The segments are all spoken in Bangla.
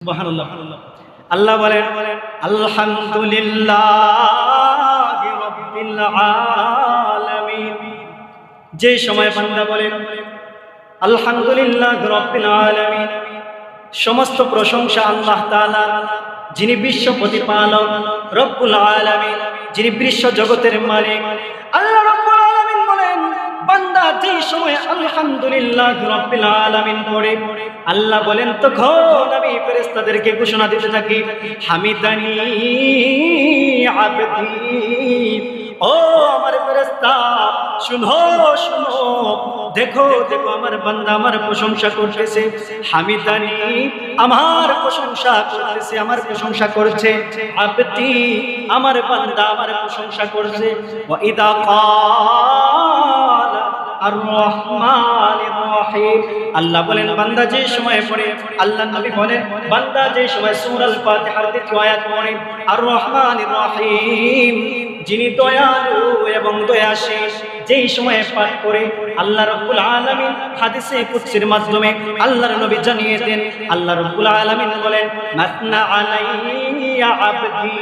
সুবহানাল্লাহ। আল্লাহ বলেন আলহামদুলিল্লাহি রাব্বিল আলামিন। যে সময় বান্দা বলেন আলহামদুলিল্লাহি রাব্বিল আলামিন, সমস্ত প্রশংসা আল্লাহ তাআলার, যিনি বিশ্ব প্রতিপালক, রব্বুল আলামিন, যিনি বিশ্ব জগতের মালিক। আল্লাহ রব্বুল আলামিন বলেন বান্দা যে সময় আলহামদুলিল্লাহি রাব্বিল আলামিন পড়ে, আল্লাহ বলেন তখন আমি ফেরেশতাদেরকে ঘোষণা দিতে থাকি হামিদানি আবদি। ও আমার ফেরেশতা, শুনো শুনো, দেখো দেখো আমার বান্দা আমার প্রশংসা করতেছে। হামিদানি, আমার প্রশংসা করতেছে, আমার প্রশংসা করছে। আবদি, আমার বান্দা আমার প্রশংসা করছে। ওয়া ইদা ক্বালা আর রহমানির রহিম, আল্লাহ বলেন বান্দা যে সময় পড়ে, আল্লাহ নবী বলেন বান্দা যে সময় সূরা আল ফাতিহার দ্বিতীয় আয়াত পড়ে আর রহমানির রহিম, যিনি দয়ালু এবং দয়াশীল, যেই সময়ে পাঠ করে আল্লাহ রাব্বুল আলামিন হাদিসে কুদসির মাধ্যমে আল্লাহর নবী জানিয়ে দেন, আল্লাহ রাব্বুল আলামিন বলেন মাসনা আলাইয়া আবদি,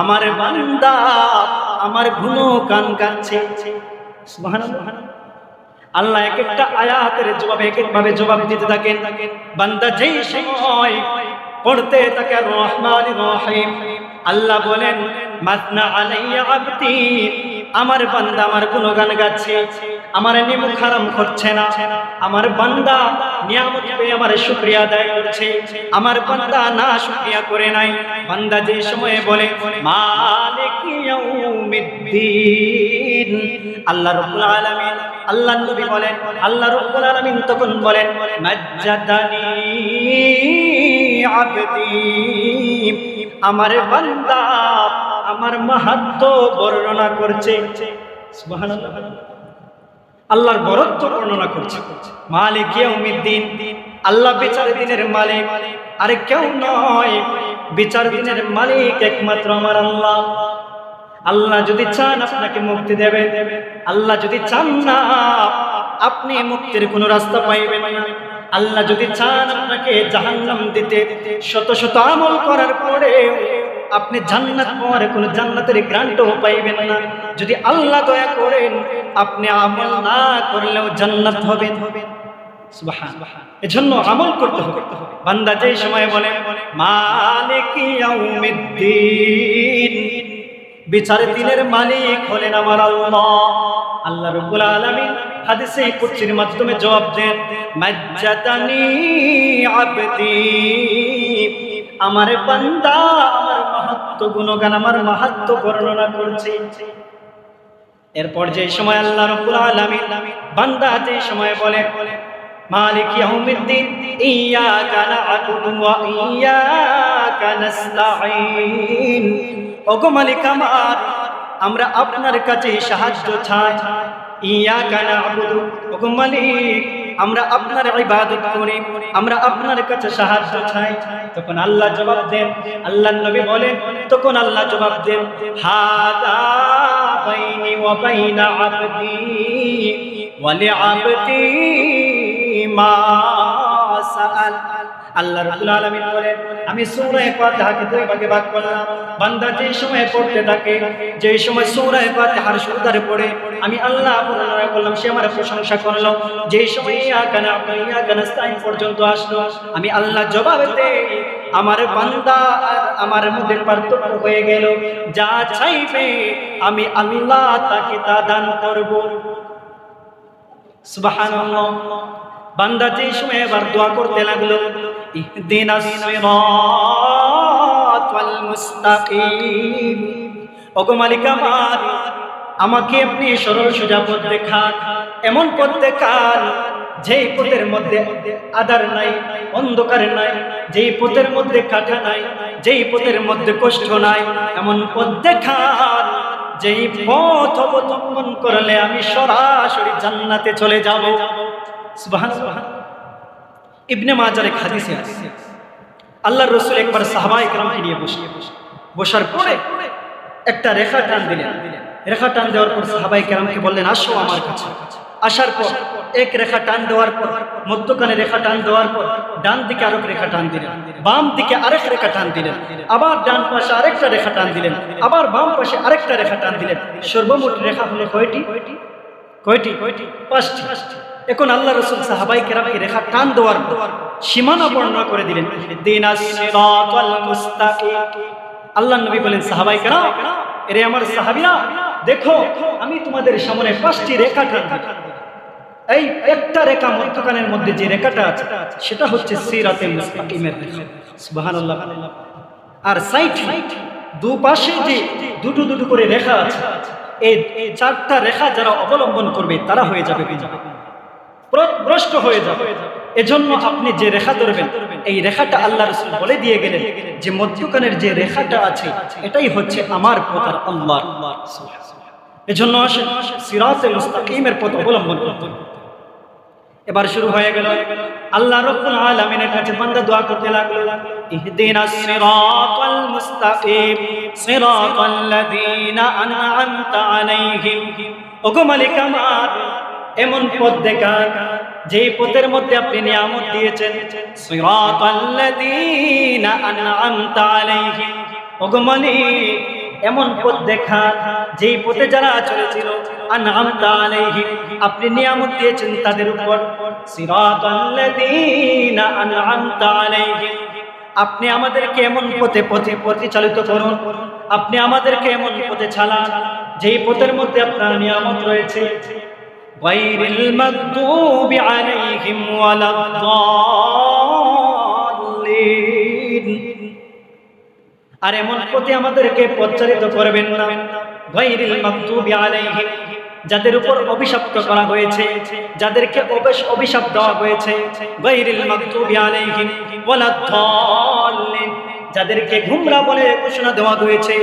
আমার বান্দা আমার গুণগান গাচ্ছে। সুবহানাল্লাহ। আল্লাহ এক একটা আয়াতের জবাবে এক একভাবে জবাব দিতে থাকেন। বান্দা যেই সময় পড়তে থাকে আর রহমানির রহিম, আল্লাহ বলেন মাসনা আলাইয়া আবদি, আমার বান্দা আমার গুণগান গাচ্ছে, আমার নিমুখ হারাম করছে না, আমার বান্দা নিয়ামত পেয়ে আমার শুকরিয়া আদায় করছে, আমার বান্দা না শুকরিয়া করে নাই। বান্দা যে সময়ে বলে মালিক ইয়াউমিদ্দিন, আল্লাহ রাব্বুল আলামিন, আল্লাহ নবী বলেন, আল্লাহ রাব্বুল আলামিন তখন বলেন মাজ্জাদানি আবদি, আমার বান্দা আমার মাহাত্ম্য বর্ণনা করছে। সুবহানাল্লাহ। আল্লাহর বরত্ব বর্ণনা করছে। মালিক ইয়াউমিদ্দিন, আল্লাহ বিচার দিনের মালিক, আরে কেউ নয়। বিচার দিনের মালিক একমাত্র আমার আল্লাহ। আল্লাহ যদি চান আপনাকে মুক্তি দেবেন, আল্লাহ যদি চান না আপনি মুক্তির কোনো রাস্তা পাইবেন না। আল্লাহ যদি চান আপনাকে জাহান্নাম দিতে, শত শত আমল করার পরে আপনি জান্নাত পাওয়ার কোনো জান্নাতের গ্যারান্টিও পাইবেন না। যদি আল্লাহ দয়া করেন আপনি আমল না করলেও জান্নাত হবেন। সুবহানাল্লাহ। এজন্য আমল করতে হবে। বান্দা যেই সময় বলে মালিক ইয়াউমিদ্দিন, বিচার দিনের মালিক হলেন আমার আল্লাহ। আল্লাহ রাব্বুল আলামিন হাদিসে কুদসির মাধ্যমে জবাব দেন মাজ্জাদানি আবদি, আমার বান্দা আমার মাহাত্ম্য গুণগান, আমার মাহাত্ম্য বর্ণনা করছে। এরপর যে সময় আল্লাহ রাব্বুল আলামিন বান্দা যে সময় বলে মালিক ইয়াউমিদ্দিন ইয়্যাকা না'বুদু ওয়া ইয়্যাকা নাস্তাঈন, ওগো মালিক আমার, আমরা আপনার কাছে সাহায্য চাই। ইয়্যাকা না'বুদু, ওগো মালিক আমরা আপনার ইবাদত করি, আমরা আপনার কাছে সাহায্য চাই। তখন আল্লাহ জবাব দেন, আল্লাহর নবী বলেন তখন আল্লাহ জবাব দেন হাদা বাইনি ওয়া বাইনা আবদি ওয়া লিআবদি মা সাআল। আল্লাহ রাব্বুল আলামিন বলেন আমি সূরা ফাতিহাকে দুই ভাগে ভাগ করলাম। বান্দা যে সময় পড়তে থাকে, যে সময় সূরা ফাতিহার শুরুতে পড়ে আমি আল্লাহ বর্ণনা করলাম, সে আমার প্রশংসা করলো। যে সময় ইয়্যাকা না'বুদু ওয়া ইয়্যাকা নাস্তাঈন পর্যন্ত আসলো, আমি আল্লাহ জবাব দেই আমার বান্দা আর আমার মধ্যে পার্থক্য হয়ে গেল। যা চাইবে আমি আল্লাহ তাকে তা দান করব। সুবহানাল্লাহ। বান্দা যে সময় এবার দোয়া করতে লাগলো ইহদিনাস সিরাতাল মুস্তাকিম, ওগো মালিক আমার, আমাকে আপনি সরল সোজা পথ দেখান, এমন পথ দেখান যেই পথের মধ্যে আধার নাই, অন্ধকার নাই, যেই পথের মধ্যে কাটা নাই, যেই পথের মধ্যে কষ্ট নাই, এমন পথ দেখান যেই পথ অবলম্বন করলে আমি সরাসরি জান্নাতে চলে যাব। সুবহানাল্লাহ। ইবনে মাজার এক হাদিসে আছে আল্লাহর রাসূল একবার সাহাবায়ে কেরামকে নিয়ে বসার পরে একটা রেখা টান দিলেন। রেখা টান দেওয়ার পর সাহাবায়ে কেরামকে বললেন আসো আমার কাছে। আসার পর এক রেখা টান দেওয়ার পর, মধ্যখানে রেখা টান দেওয়ার পর ডান দিকে আরেক রেখা টান দিলেন, বাম দিকে আরেক রেখা টান দিলেন, আবার ডান পাশে আরেকটা রেখা টান দিলেন, আবার বাম পাশে আরেকটা রেখা টান দিলেন। সর্বমোট রেখা হলো কয়টি? কয়টি? 5টি। এখন আল্লাহ রাসূল সাহাবায়ে কেরামকে রেখা টান দেওয়ার পর সীমানা বর্ণনা করে দিলেন, দিনাস সিরাতাল মুস্তাকিম। আল্লাহর নবী বলেন, সাহাবায়ে কেরাম, এরে আমার সাহাবীরা, দেখো আমি তোমাদের সামনে 5টি রেখা টান দিলাম। এই একটা রেখা মধ্যখানের মধ্যে যে রেখাটা আছে সেটা হচ্ছে সিরাতে মুস্তাকিমের রেখা। সুবহানাল্লাহ। আর সাইড দুপাশে যে দুটো দুটো করে রেখা আছে, এই 4টা রেখা যারা অবলম্বন করবে তারা হয়ে যাবে পথভ্রষ্ট হয়ে যাবে। এজন্য আপনি যে রেখা ধরবেন, এই রেখাটা আল্লাহ রাসূল বলে দিয়ে গেলেন যে মধ্যখানের যে রেখাটা আছে এটাই হচ্ছে আমার পথ আর আল্লাহর। এজন্য আসেন সিরাতে মুস্তাকিমের পথ অবলম্বন করতে। এবার শুরু হয়ে গেল, আল্লাহ রাব্বুল আলামিনের কাছে বান্দা দোয়া করতে লাগলো, ইহদিনাস সিরাতাল মুস্তাকিম সিরাতাল্লাযীনা আন'আমতা আলাইহিম। ওগো মালিক আমার, এমন পথ দেখান যেই পথের মধ্যে আপনি নিয়ামত দিয়েছেন। সিরাতাল্লাযীনা আন'আমতা আলাইহিম, ওগো মালিক এমন পথ দেখান যেই পথে যারা চলেছিল, আন'আমতা আলাইহিম আপনি নিয়ামত দিয়েছেন তাদের উপর। সিরাতাল্লাযীনা আন'আমতা আলাইহিম আপনি আমাদেরকে এমন পথে পরিচালিত করুন, আপনি আমাদেরকে এমন পথে চালান যেই পথের মধ্যে আপনার নিয়ামত রয়েছে। গায়রিল মাগদুবি আলাইহিম ওয়ালাদ-দাল্লিন, আর এমন পথে আমাদেরকে পরিচালিত করবেন না। গায়রিল মাগদুবি আলাইহিম যাদের উপর অভিশপ্ত করা হয়েছে, যাদেরকে অভিশাপ দেওয়া হয়েছে। গায়রিল মাগদুবি আলাইহিম ওয়ালাদ-দাল্লিন যাদেরকে গুমরা বলে ঘোষণা দেওয়া হয়েছে,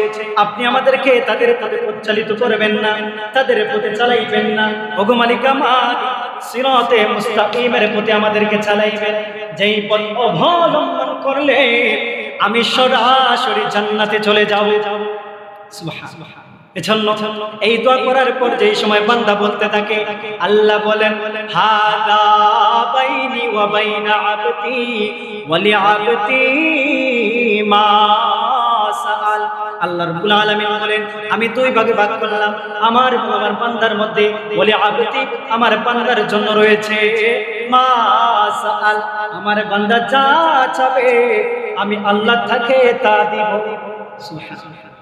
আপনি আমাদেরকে তাদের পথে পরিচালিত করবেন না, তাদের পথে চালাইবেন না। ওগো মালিক আমার, সিরাতে মুস্তাকিমের পথে আমাদেরকে চালাইবেন, যেই পথ অবলম্বন করলে আমি সরাসরি জান্নাতে চলে যাব। সুবহানাল্লাহ। এজন্য এই দোয়া করার পর যেই সময় বান্দা বলতে থাকে, আল্লাহ বলেন, হাদা বাইনি ওয়া বাইনা আবদি ওয়া লিআবদি মা সাআল। আল্লাহ রাব্বুল আলামিন বলেন, আমি দুই ভাগে ভাগ করলাম, আমার বান্দার মধ্যে ওয়া লিআবদি আমার বান্দার জন্য রয়েছে মা সাআল, আমার বান্দা যা চাবে আমি আল্লাহ তাকে তা দিব। সুবহানাল্লাহ।